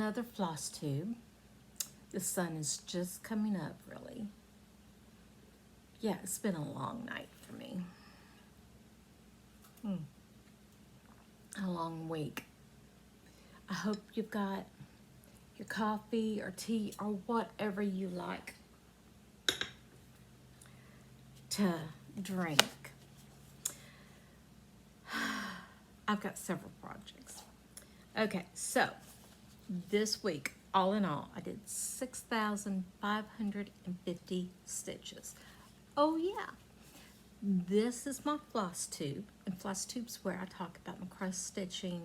another floss tube. The sun is just coming up, really. Yeah, it's been a long night for me. A long week. I hope you've got your coffee or tea or whatever you like to drink. I've got several projects. Okay, so this week, all in all, I did 6,550 stitches. Oh yeah, this is my floss tube, and floss tube's where I talk about my cross stitching,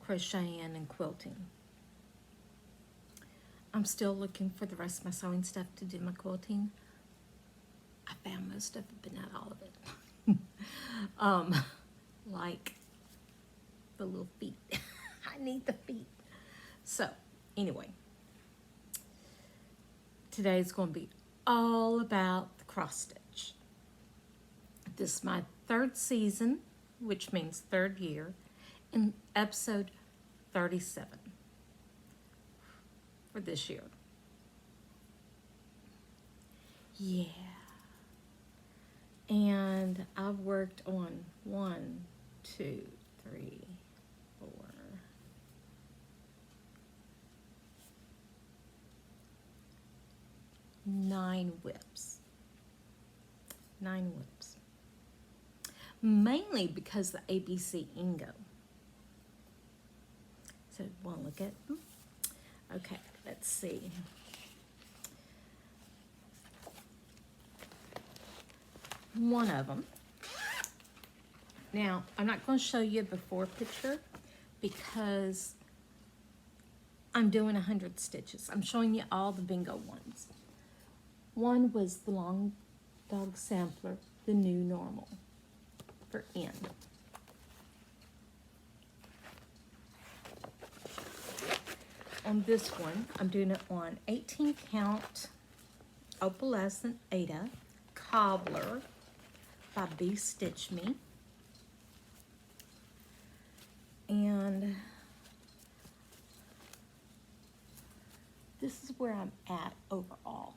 crocheting, and quilting. I'm still looking for the rest of my sewing stuff to do my quilting. I found most of it, but not all of it. Like the little feet. I need the feet. So, anyway, today's going to be all about the cross stitch. This is my third season, which means third year, in episode 37 for this year. Yeah. And I've worked on 1, 2, 3, 4, 9 whips. 9 whips. Mainly because the ABC Ingo. So, want to look at them? Okay, let's see. One of them. Now, I'm not going to show you a before picture because I'm doing 100 stitches. I'm showing you all the bingo ones. One was the long dog sampler, the new normal for N. On this one, I'm doing it on 18 count opalescent Ada cobbler by B Stitch Me. And this is where I'm at overall.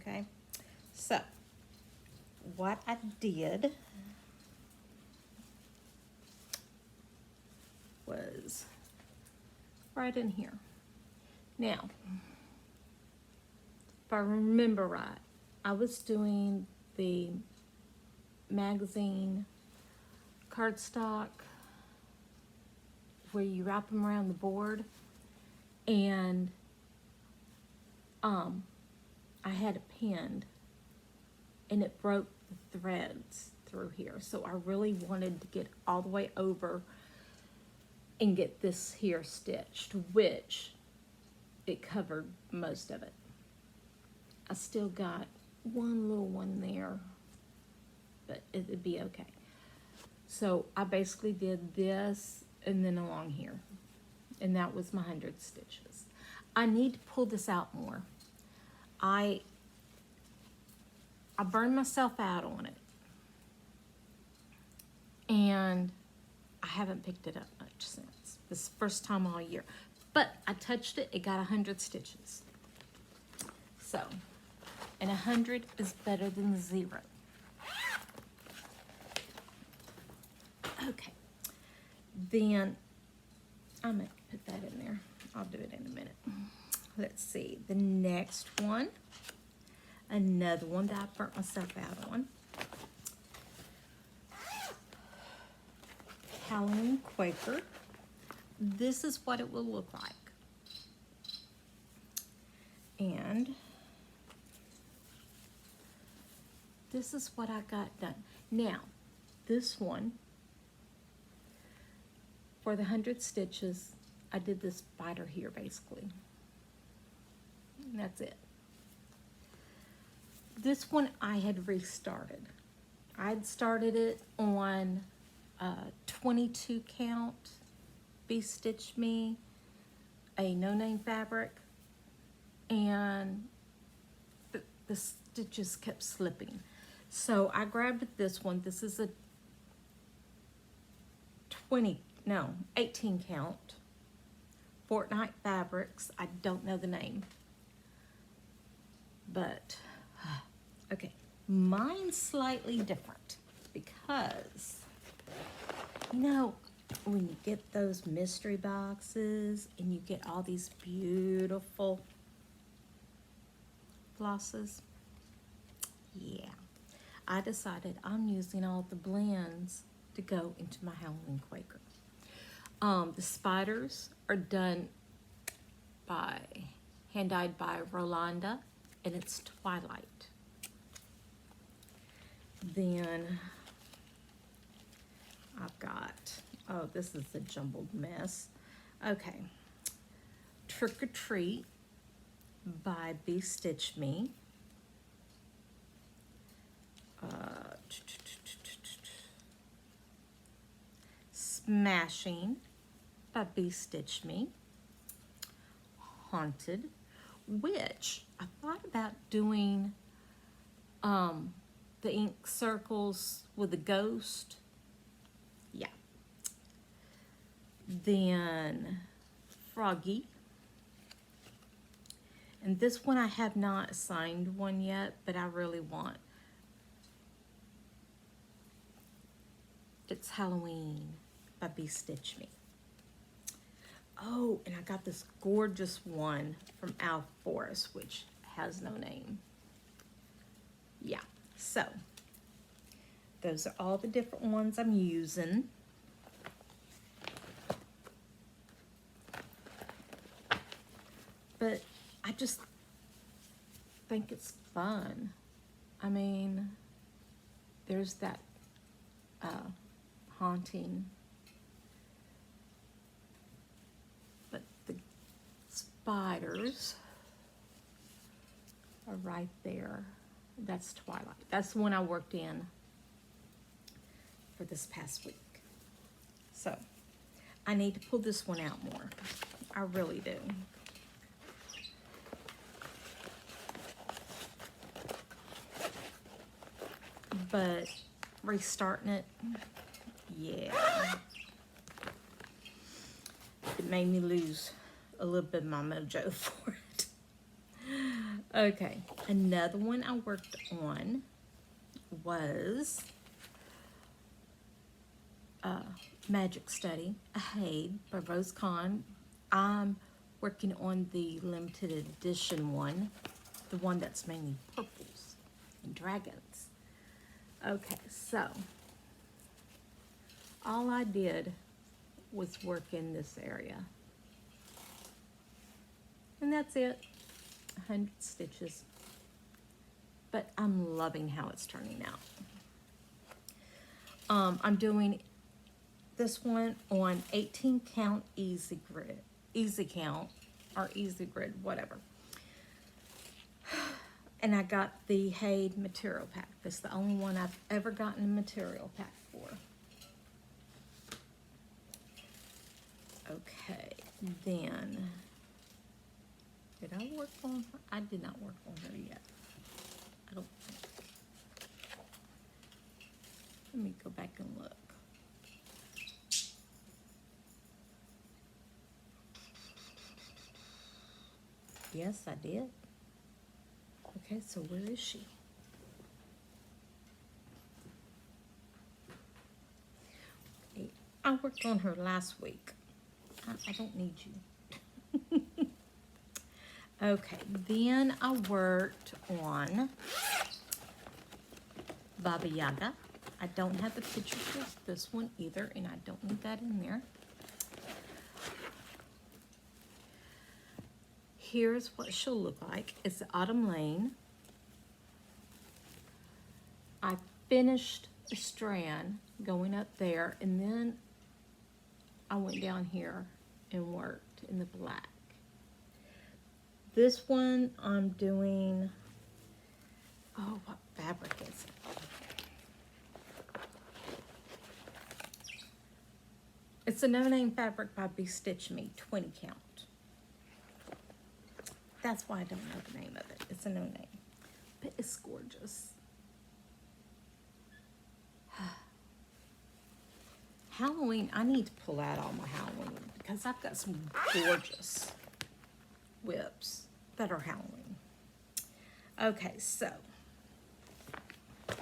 Okay, so what I did was right in here. Now, if I remember right, I was doing the magazine cardstock where you wrap them around the board, and I had it pinned and it broke the threads through here, so I really wanted to get all the way over and get this here stitched, which it covered most of it. I still got one little one there, but it'd be okay. So I basically did this and then along here, and that was my 100 stitches. I need to pull this out more. I burned myself out on it, and I haven't picked it up much since. This is the first time all year. But I touched it, it got 100 stitches. So, and 100 is better than 0. Okay, then I'm gonna put that in there. I'll do it in a minute. Let's see, the next one, another one that I burnt myself out on. Halloween Quaker. This is what it will look like. And this is what I got done. Now, this one, for the 100 stitches, I did this spider here basically. And that's it. This one I had restarted. I'd started it on 22 count Be Stitch Me, a no-name fabric, and the stitches kept slipping. So I grabbed this one. This is a 20, no, 18 count. Fortnite Fabrics. I don't know the name. But, okay. Mine's slightly different because, you know, when you get those mystery boxes and you get all these beautiful glosses, yeah, I decided I'm using all the blends to go into my Halloween Quaker. The spiders are done by, hand-dyed by Rolanda, and it's Twilight. Then I've got, oh, this is a jumbled mess. Okay. Trick or Treat by Be Stitch Me. Smashing by Be Stitch Me. Haunted, which I thought about doing the ink circles with a ghost. Yeah. Then Froggy. And this one I have not assigned one yet, but I really want. It's Halloween by Be Stitch Me. Oh, and I got this gorgeous one from Al Forest, which has no name. Yeah, so those are all the different ones I'm using. But I just think it's fun. I mean, there's that haunting, but the spiders are right there. That's Twilight. That's the one I worked in for this past week. So I need to pull this one out more. I really do. But restarting it, yeah, it made me lose a little bit of my mojo for it. Okay, another one I worked on was Magic Study, a HAED by Rose Con. I'm working on the limited edition one, the one that's mainly purples and dragons. Okay, so all I did was work in this area. And that's it, 100 stitches. But I'm loving how it's turning out. I'm doing this one on 18 count easy count, or easy grid, whatever. And I got the HAED material pack. This is the only one I've ever gotten a material pack for. Okay, then, did I work on her? I did not work on her yet. I don't think. Let me go back and look. Yes, I did. Okay, so where is she? Okay, I worked on her last week. I don't need you. Okay, then I worked on Baba Yaga. I don't have the picture for this one either, and I don't need that in there. Here's what she'll look like. It's the Autumn Lane. I finished a strand going up there, and then I went down here and worked in the black. This one I'm doing, oh, what fabric is it? It's a no-name fabric by Be Stitch Me, 20 count. That's why I don't know the name of it. It's a no-name, but it's gorgeous. Halloween, I need to pull out all my Halloween because I've got some gorgeous whips that are Halloween. Okay, so I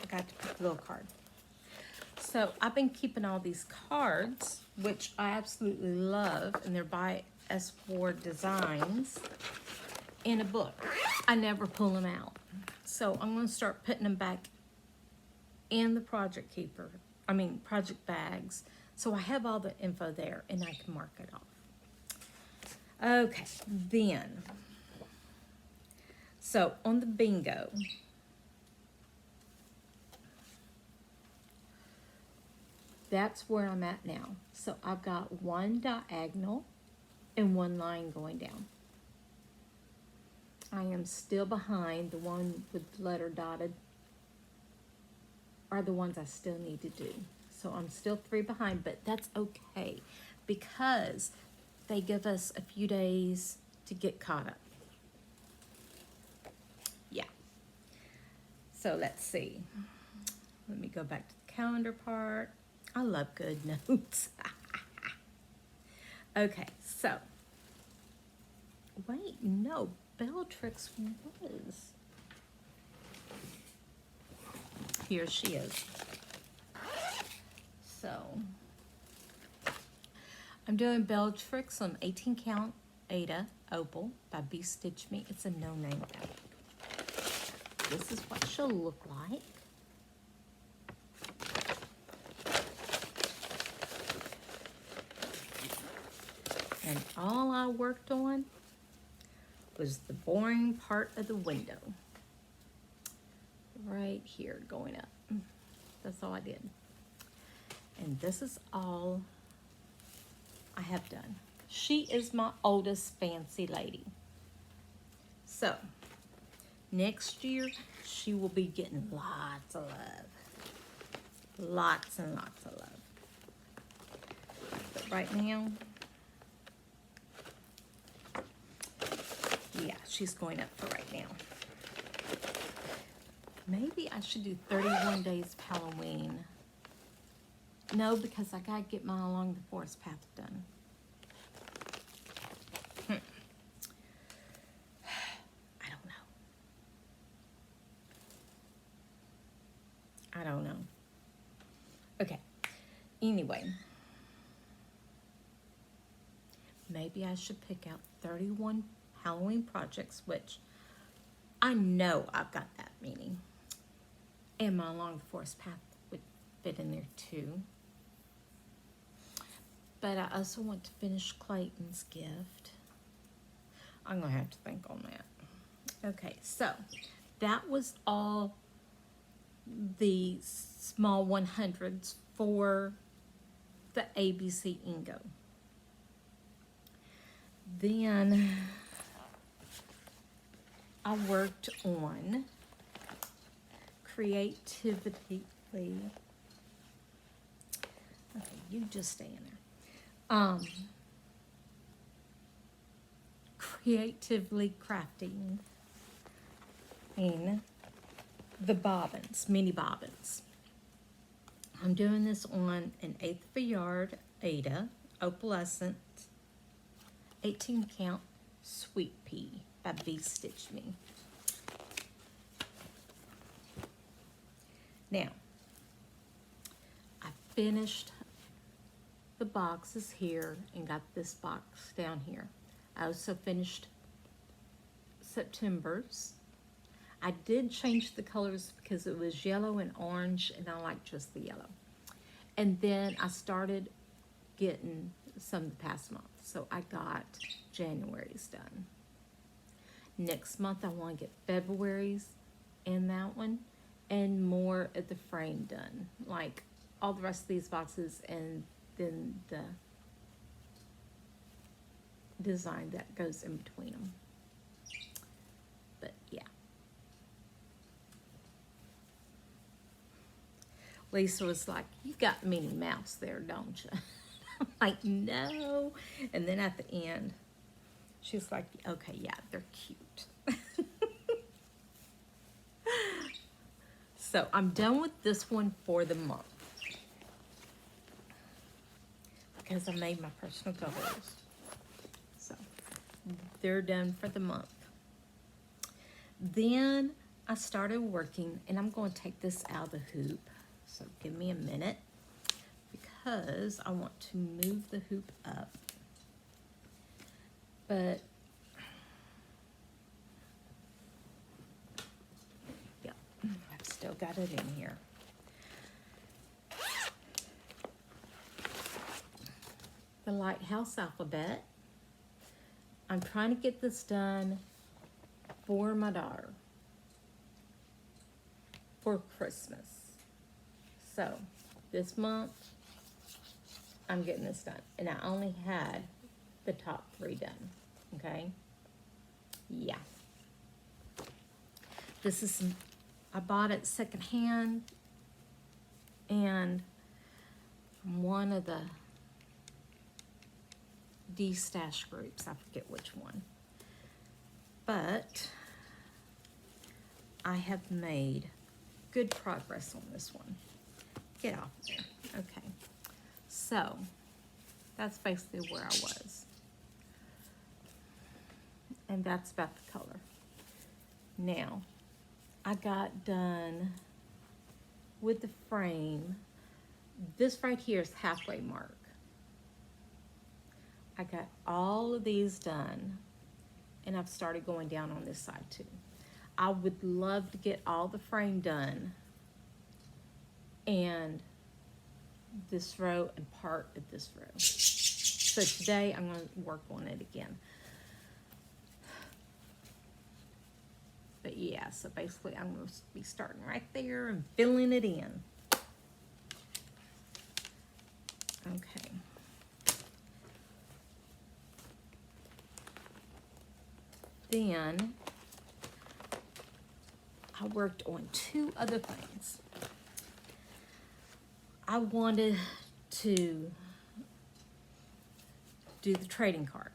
forgot to put the little card. So I've been keeping all these cards, which I absolutely love, and they're by S4 Designs, in a book. I never pull them out. So I'm going to start putting them back in the project bags. So I have all the info there and I can mark it off. Okay, then. So on the bingo, that's where I'm at now. So I've got one diagonal and one line going down. I am still behind. The one with the letter dotted are the ones I still need to do. So I'm still 3 behind, but that's okay because they give us a few days to get caught up. Yeah. So let's see. Let me go back to the calendar part. I love good notes. Okay, so. Wait, no. Bellatrix was. Here she is. So, I'm doing Bellatrix on 18 count Ada Opal by B Stitch Me. It's a no-name fabric. This is what she'll look like. And all I worked on was the boring part of the window. Right here going up. That's all I did. And this is all I have done. She is my oldest fancy lady. So, next year, she will be getting lots of love. Lots and lots of love. But right now, yeah, she's going up for right now. Maybe I should do 31 days of Halloween. No, because I gotta get my Along the Forest Path done. I don't know. Okay. Anyway. Maybe I should pick out 31 Halloween projects, which I know I've got that many. And my Along the Forest Path would fit in there too. But I also want to finish Clayton's gift. I'm going to have to think on that. Okay, so that was all the small 100s for the ABC Ingo. Then I worked on creatively. Okay, you just stay in there. Creatively crafting in the bobbins, mini bobbins. I'm doing this on an 1/8 of a yard Ada opalescent 18 count Sweet Pea by B Stitch Me. Now, I finished the boxes here and got this box down here. I also finished September's. I did change the colors because it was yellow and orange, and I like just the yellow. And then I started getting some of the past month. So I got January's done. Next month I want to get February's and that one, and more of the frame done. Like all the rest of these boxes, and then the design that goes in between them. But yeah. Lisa was like, "You got Minnie Mouse there, don't you?" I'm like, "No." And then at the end, she's like, "Okay, yeah, they're cute." So I'm done with this one for the month. because I made my personal goggles. So they're done for the month. Then I started working, and I'm going to take this out of the hoop. So give me a minute because I want to move the hoop up. But yeah, I've still got it in here. The Lighthouse Alphabet. I'm trying to get this done for my daughter for Christmas. So this month I'm getting this done, and I only had the top 3 done. Okay, yeah, this is, I bought it secondhand, and one of the D-stash groups, I forget which one, but I have made good progress on this one. Get off there. Okay, so that's basically where I was, and that's about the color. Now I got done with the frame. This right here is halfway mark. I got all of these done, and I've started going down on this side too. I would love to get all the frame done and this row and part of this row. So today I'm going to work on it again. But yeah, so basically I'm going to be starting right there and filling it in. Okay. Then I worked on 2 other things. I wanted to do the trading card,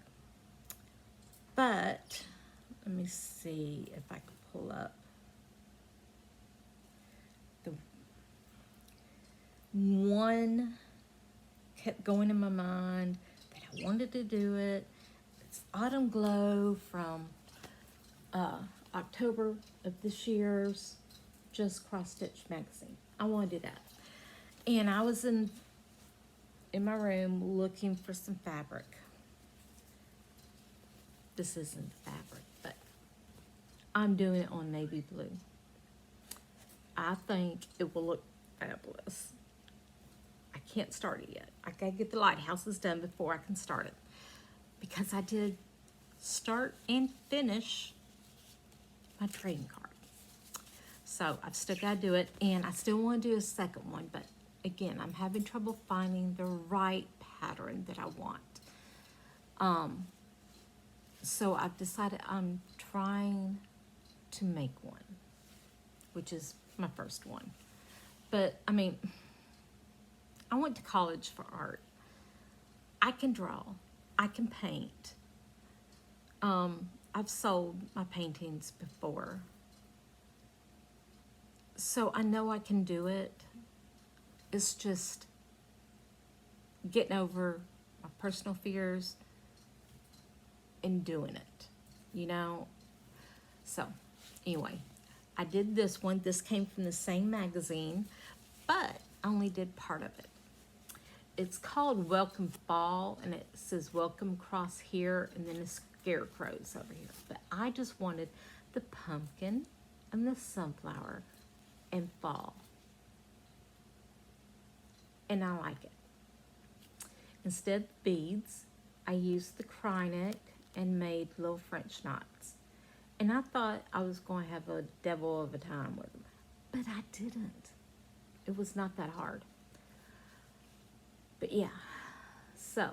but let me see if I can pull up the one kept going in my mind that I wanted to do it. It's Autumn Glow from October of this year's Just Cross Stitch magazine. I want to do that. And I was in my room looking for some fabric. This isn't fabric, but I'm doing it on navy blue. I think it will look fabulous. I can't start it yet. I gotta get the lighthouses done before I can start it, because I did start and finish my trading card. So I've still got to do it, and I still want to do a second one, but again, I'm having trouble finding the right pattern that I want. So I've decided I'm trying to make one, which is my first one. But I mean, I went to college for art. I can draw, I can paint. I've sold my paintings before, so I know I can do it. It's just getting over my personal fears and doing it, you know? So anyway, I did this one. This came from the same magazine, but I only did part of it. It's called Welcome Fall, and it says welcome cross here, and then the scarecrows over here. But I just wanted the pumpkin and the sunflower and fall. And I like it. Instead of beads, I used the Crockett and made little French knots. And I thought I was going to have a devil of a time with them, but I didn't. It was not that hard. But yeah, so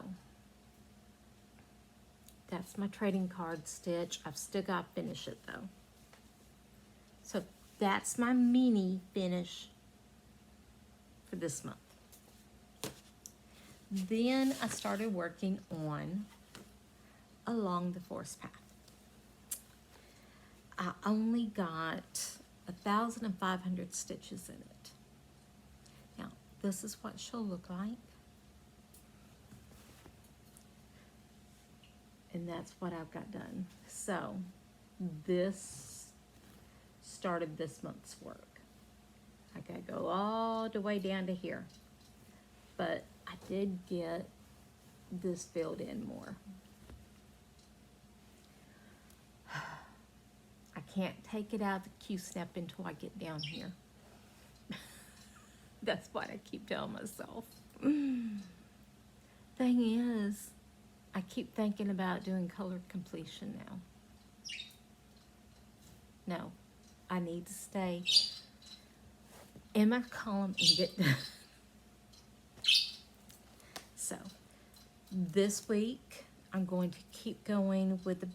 that's my trading card stitch. I've still got to finish it though. So that's my mini finish for this month. Then I started working on Along the Forest Path. I only got 1,500 stitches in it. Now, this is what she'll look like. And that's what I've got done. So this started this month's work. I gotta go all the way down to here. But I did get this filled in more. I can't take it out of the Q-snap until I get down here. That's what I keep telling myself. Thing is, I keep thinking about doing color completion now. No, I need to stay in my column and get done. So, this week, I'm going to keep going with the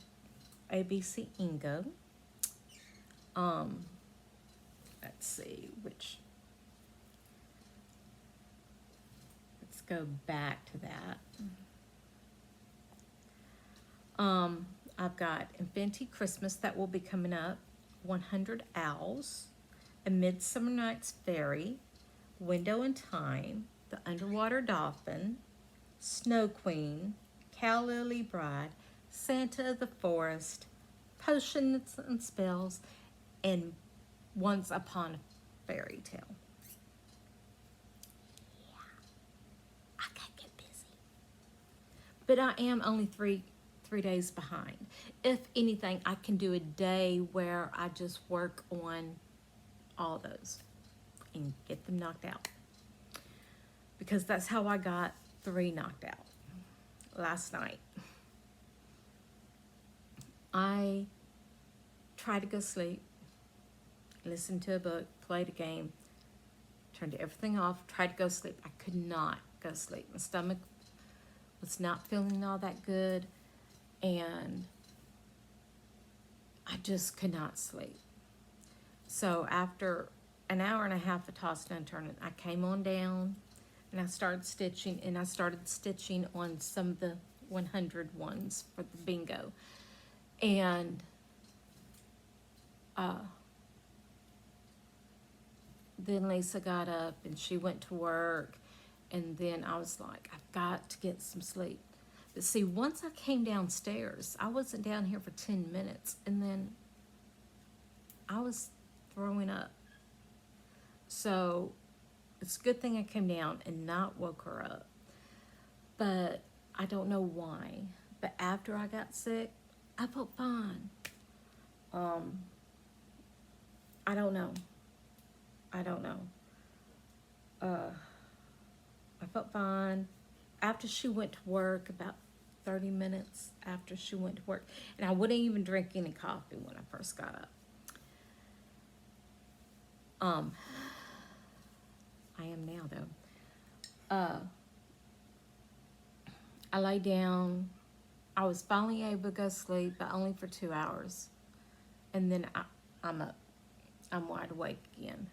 ABC Ingo. Let's see, let's go back to that. I've got Infinity Christmas that will be coming up, 100 Owls, A Midsummer Night's Fairy, Window in Time, The Underwater Dolphin, Snow Queen, Cow Lily Bride, Santa of the Forest, Potions and Spells, and Once Upon a Fairy Tale. Yeah, I gotta get busy. But I am only three days behind. If anything, I can do a day where I just work on all those and get them knocked out. Because that's how I got 3 knocked out last night. I tried to go sleep, listen to a book, played a game, turned everything off, tried to go sleep. I could not go sleep. My stomach was not feeling all that good, and I just could not sleep. So after an hour and a half of tossing and turning, I came on down and I started stitching, and I started stitching on some of the 100 ones for the bingo. And then Lisa got up and she went to work, and then I was like, I've got to get some sleep. But see, once I came downstairs, I wasn't down here for 10 minutes, and then I was throwing up. So it's a good thing I came down and not woke her up. But I don't know why. But after I got sick, I felt fine. I don't know. I felt fine. After she went to work, about 30 minutes after she went to work, and I wouldn't even drink any coffee when I first got up. I am now though. I lay down. I was finally able to go sleep, but only for 2 hours. And then I'm up. I'm wide awake again.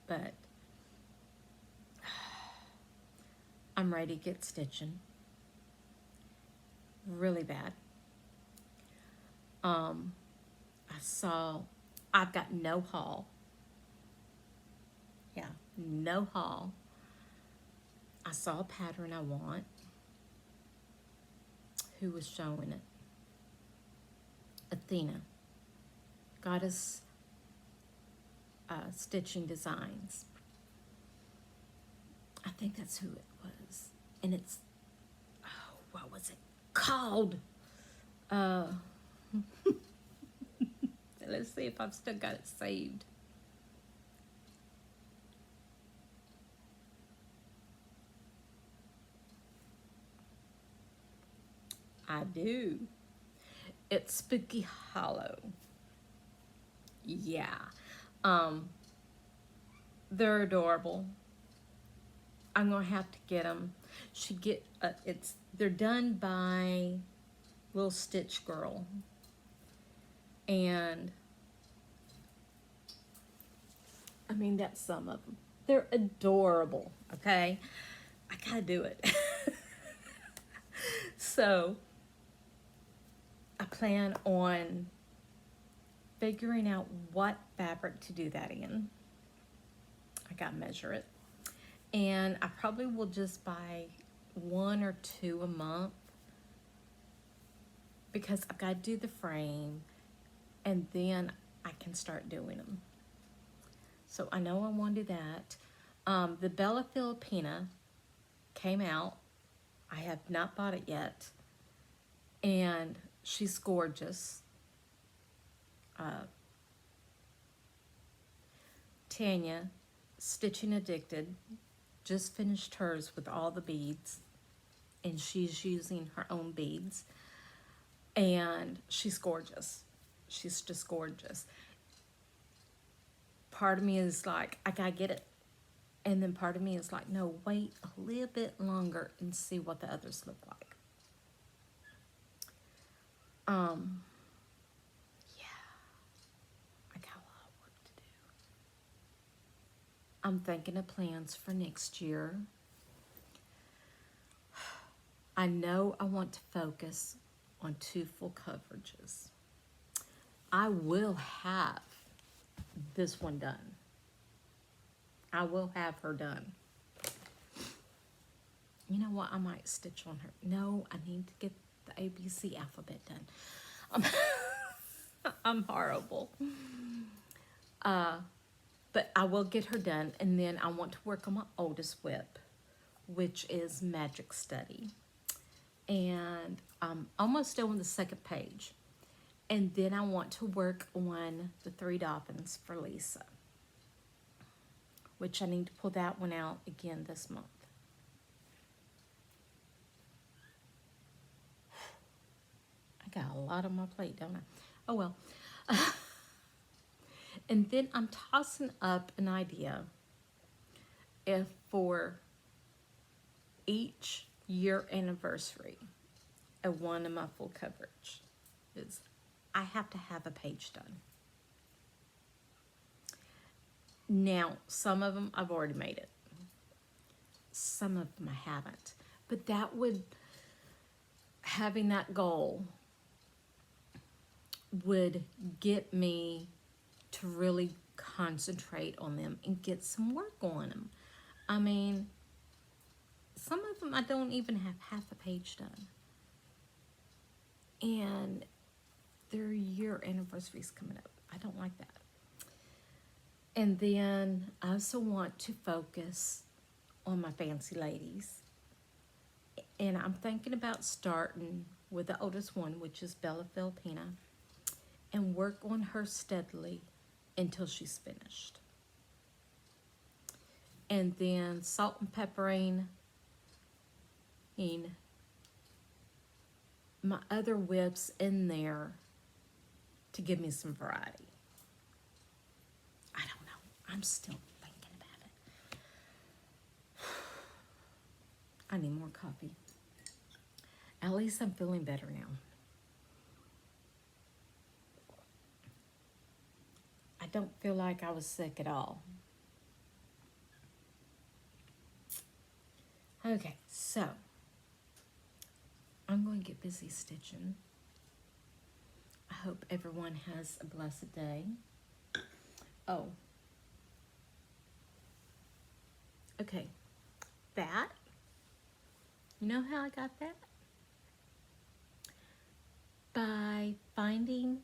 But I'm ready to get stitching. Really bad. I've got no haul. Yeah, no haul. I saw a pattern I want. Who was showing it? Athena. Goddess Stitching Designs. I think that's who it was. And it's, oh, what was it called? Let's see if I've still got it saved. I do. It's Spooky Hollow. Yeah. They're adorable. I'm gonna have to get them. They're done by Little Stitch Girl, and I mean, that's some of them. They're adorable. Okay, I gotta do it. So I plan on figuring out what fabric to do that in. I gotta measure it. And I probably will just buy 1 or 2 a month because I've got to do the frame and then I can start doing them. So I know I want to do that. The Bella Filipina came out. I have not bought it yet. And she's gorgeous. Tanya, Stitching Addicted, just finished hers with all the beads. And she's using her own beads. And she's gorgeous. She's just gorgeous. Part of me is like, I gotta get it. And then part of me is like, no, wait a little bit longer and see what the others look like. Yeah, I got a lot of work to do. I'm thinking of plans for next year. I know I want to focus on 2 full coverages. I will have this one done. I will have her done. You know what? I might stitch on her. No, I need to get the ABC alphabet done. I'm horrible. But I will get her done, and then I want to work on my oldest whip, which is Magic Study. And I'm almost done with the 2nd page. And then I want to work on the 3 Dolphins for Lisa, which I need to pull that one out again this month. I got a lot on my plate, don't I? Oh well. And then I'm tossing up an idea if for each year anniversary of one of my full coverage is I have to have a page done. Now, some of them I've already made it. Some of them I haven't. But that would, having that goal would get me to really concentrate on them and get some work on them. I mean, some of them I don't even have half a page done. And their year anniversary's coming up. I don't like that. And then I also want to focus on my fancy ladies. And I'm thinking about starting with the oldest one, which is Bella Filipina, and work on her steadily until she's finished. And then salt and peppering in my other whips in there to give me some variety. I don't know. I'm still thinking about it. I need more coffee. At least I'm feeling better now. I don't feel like I was sick at all. Okay, so I'm going to get busy stitching. I hope everyone has a blessed day. Oh. Okay. That. You know how I got that? By finding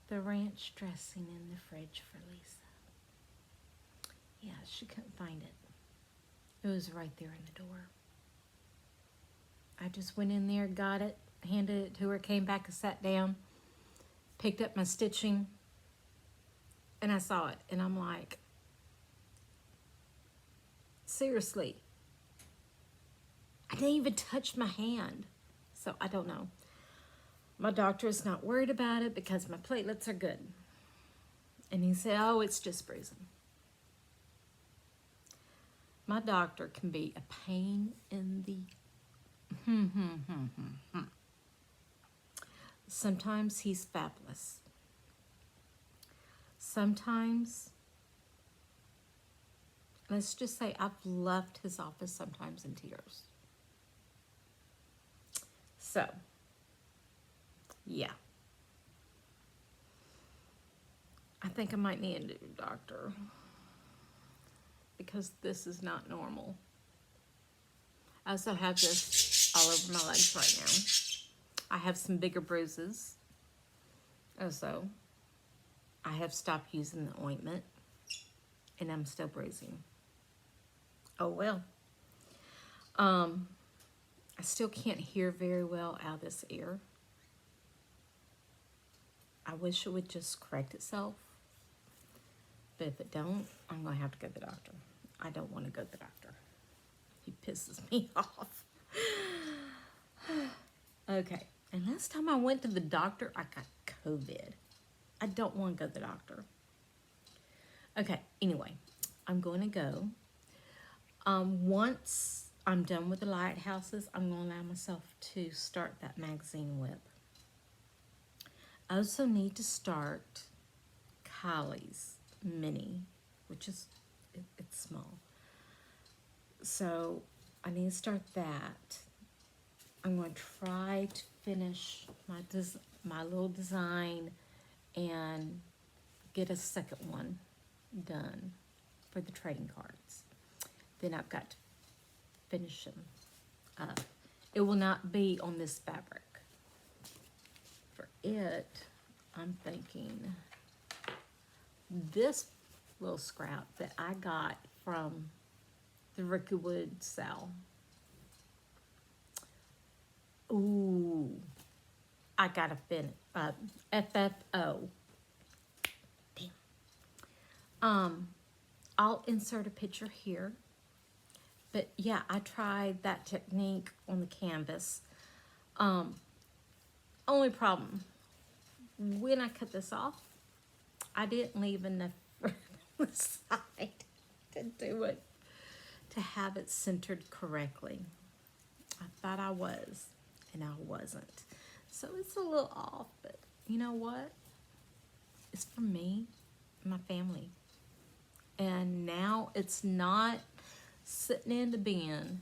the ranch dressing in the fridge for Lisa. Yeah, she couldn't find it. It was right there in the door. I just went in there, got it, handed it to her, came back and sat down, picked up my stitching, and I saw it. And I'm like, seriously, I didn't even touch my hand. So I don't know. My doctor is not worried about it because my platelets are good. And he said, oh, it's just bruising. My doctor can be a pain in the Sometimes he's fabulous. Sometimes, let's just say I've left his office sometimes in tears. So, yeah. I think I might need a new doctor. because this is not normal. I also have this all over my legs right now. I have some bigger bruises. Also, I have stopped using the ointment, and I'm still bruising. Oh well. I still can't hear very well out of this ear. I wish it would just correct itself. But if it don't, I'm going to have to go to the doctor. I don't want to go to the doctor. He pisses me off. Okay. And last time I went to the doctor, I got COVID. I don't want to go to the doctor. Okay. Anyway, I'm going to go. Once I'm done with the lighthouses, I'm going to allow myself to start that magazine whip. I also need to start Kylie's mini, which is, it's small. So I need to start that. I'm going to try to finish my little design and get a second one done for the trading cards. Then I've got to finish them up. It will not be on this fabric. For it, I'm thinking this little scrap that I got from the Ricky Wood sale. Ooh, I got a FFO. Damn. I'll insert a picture here. But yeah, I tried that technique on the canvas. Only problem, when I cut this off, I didn't leave enough on the side to do it, to have it centered correctly. I thought I was, and I wasn't. So it's a little off, but you know what? It's for me and my family. And now it's not sitting in the bin,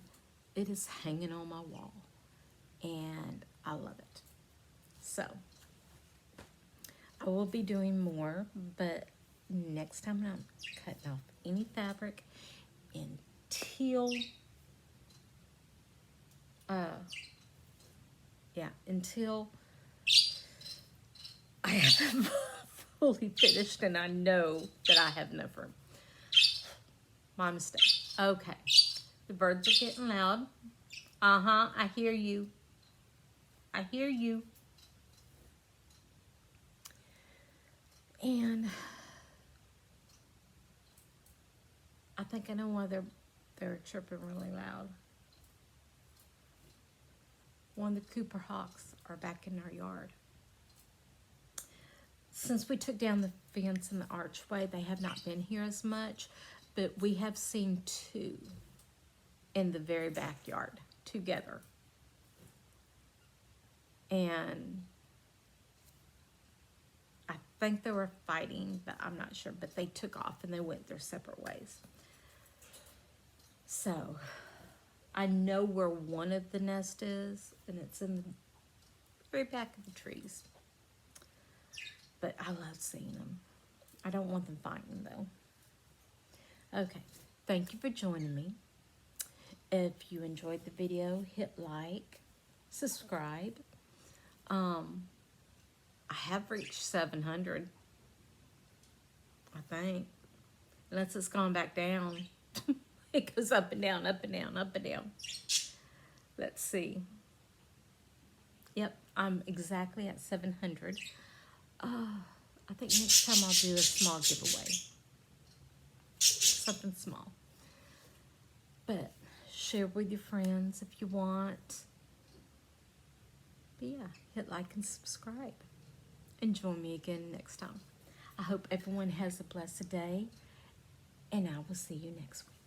it is hanging on my wall, and I love it. So I will be doing more, but next time I'm cutting off any fabric until until I have fully finished and I know that I have enough room. My mistake. Okay. The birds are getting loud. I hear you. I hear you. And I think I know why they're chirping really loud. One of the Cooper Hawks are back in our yard. Since we took down the fence and the archway, they have not been here as much. But we have seen two in the very backyard together. And I think they were fighting, but I'm not sure. But they took off and they went their separate ways. So I know where one of the nest is, and it's in the very back of the trees. But I love seeing them. I don't want them fighting though. Okay, thank you for joining me. If you enjoyed the video, hit like, subscribe. I have reached 700, I think. Unless it's gone back down. It goes up and down, up and down, up and down. Let's see. Yep, I'm exactly at 700. I think next time I'll do a small giveaway. Something small. But share with your friends if you want. But yeah, hit like and subscribe. And join me again next time. I hope everyone has a blessed day. And I will see you next week.